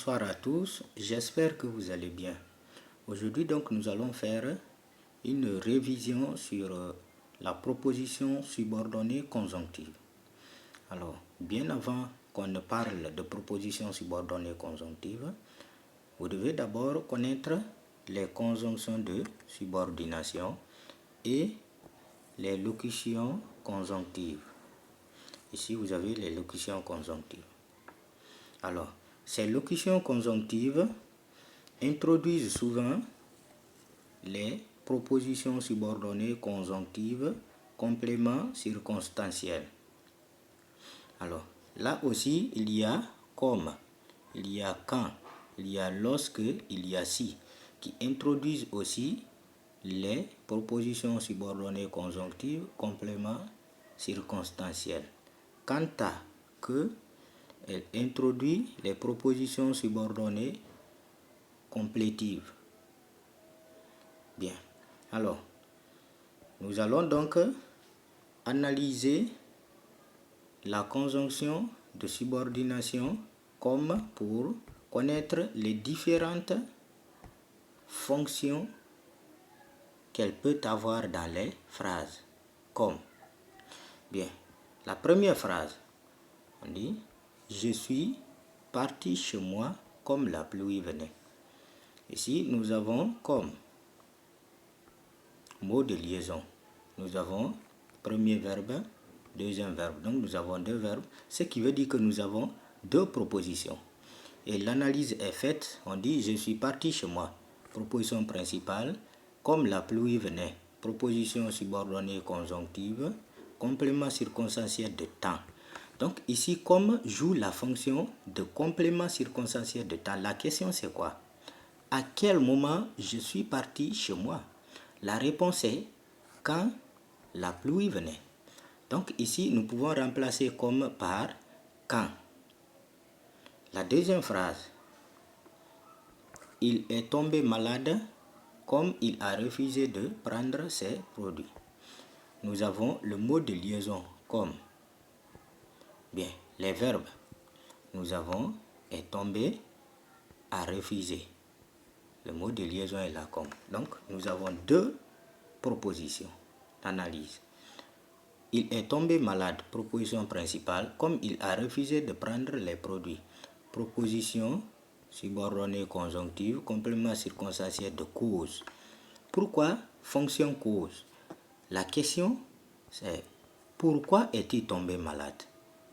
Bonsoir à tous, j'espère que vous allez bien. Aujourd'hui donc nous allons faire une révision sur la proposition subordonnée conjonctive. Alors, bien avant qu'on ne parle de proposition subordonnée conjonctive, vous devez d'abord connaître les conjonctions de subordination et les locutions conjonctives. Ici, vous avez les locutions conjonctives. Alors, ces locutions conjonctives introduisent souvent les propositions subordonnées conjonctives complément circonstanciel. Alors, là aussi, il y a comme, il y a quand, il y a lorsque, il y a si, qui introduisent aussi les propositions subordonnées conjonctives complément circonstanciel. Quant à que, elle introduit les propositions subordonnées complétives. Bien. Alors, nous allons donc analyser la conjonction de subordination comme pour connaître les différentes fonctions qu'elle peut avoir dans les phrases. Comme. Bien. La première phrase, on dit « Je suis parti chez moi comme la pluie venait ». Ici, nous avons comme mot de liaison. Nous avons premier verbe, deuxième verbe. Donc, nous avons deux verbes, ce qui veut dire que nous avons deux propositions. Et l'analyse est faite, on dit « Je suis parti chez moi ». Proposition principale, comme la pluie venait. Proposition subordonnée conjonctive, complément circonstanciel de temps. Donc ici, comme joue la fonction de complément circonstanciel de temps, la question c'est quoi? À quel moment je suis parti chez moi? La réponse est quand la pluie venait. Donc ici, nous pouvons remplacer comme par quand. La deuxième phrase, il est tombé malade comme il a refusé de prendre ses produits. Nous avons le mot de liaison comme. Bien, les verbes. Nous avons est tombé, a refusé. Le mot de liaison est là comme. Donc, nous avons deux propositions d'analyse. Il est tombé malade, proposition principale, comme il a refusé de prendre les produits. Proposition subordonnée conjonctive, complément circonstanciel de cause. Pourquoi fonction cause? La question, c'est pourquoi est-il tombé malade?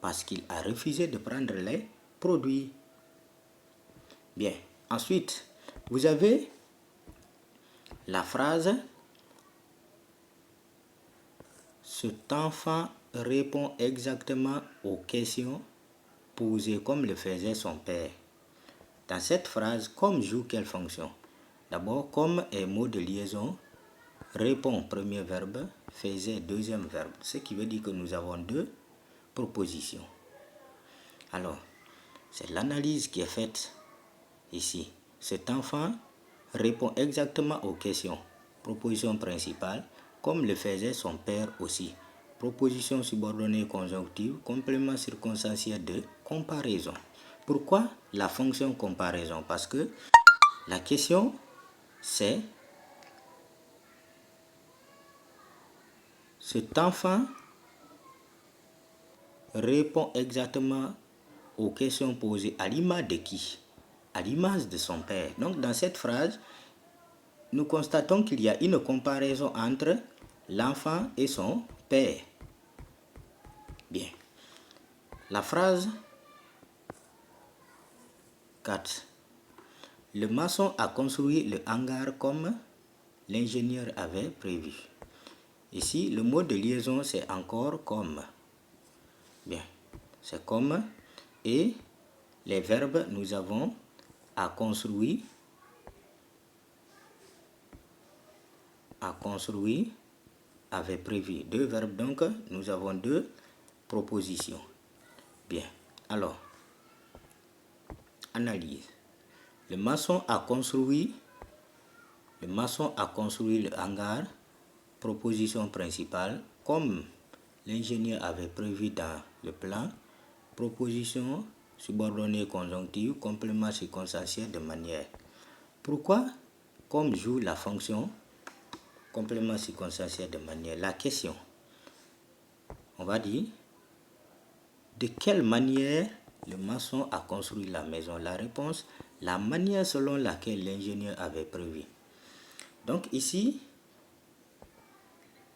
Parce qu'il a refusé de prendre les produits. Bien, ensuite, vous avez la phrase « Cet enfant répond exactement aux questions posées comme le faisait son père ». Dans cette phrase, comme joue quelle fonction? D'abord, comme est mot de liaison, répond premier verbe, faisait deuxième verbe. Ce qui veut dire que nous avons deux propositions. Alors, c'est l'analyse qui est faite ici. Cet enfant répond exactement aux questions. Proposition principale, comme le faisait son père aussi. Proposition subordonnée conjonctive, complément circonstanciel de comparaison. Pourquoi la fonction comparaison? Parce que la question, c'est cet enfant répond exactement aux questions posées à l'image de qui? À l'image de son père. Donc dans cette phrase, nous constatons qu'il y a une comparaison entre l'enfant et son père. Bien. La phrase 4. Le maçon a construit le hangar comme l'ingénieur avait prévu. Ici, le mot de liaison, c'est encore comme. Bien, c'est comme. Et les verbes, nous avons a construit, avait prévu. Deux verbes, donc, nous avons deux propositions. Bien, alors, analyse. Le maçon a construit le hangar, proposition principale, comme l'ingénieur avait prévu dans le plan. Proposition subordonné conjonctif, complément circonstanciel de manière. Pourquoi comme joue la fonction complément circonstanciel de manière? La question, on va dire, de quelle manière le maçon a construit la maison? La réponse, la manière selon laquelle l'ingénieur avait prévu. Donc ici,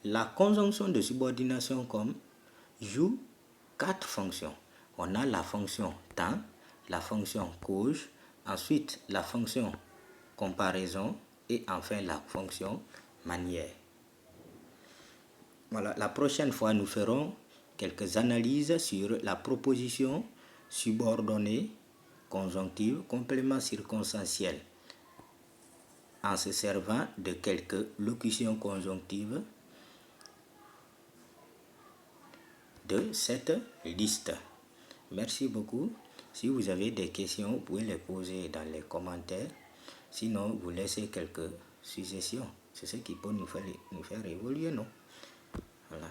la conjonction de subordination comme joue 4 fonctions. On a la fonction temps, la fonction cause, ensuite la fonction comparaison et enfin la fonction manière. Voilà, la prochaine fois nous ferons quelques analyses sur la proposition subordonnée, conjonctive, complément circonstanciel en se servant de quelques locutions conjonctives de cette liste. Merci beaucoup. Si vous avez des questions, vous pouvez les poser dans les commentaires. Sinon, vous laissez quelques suggestions. C'est ce qui peut nous faire évoluer, non? Voilà.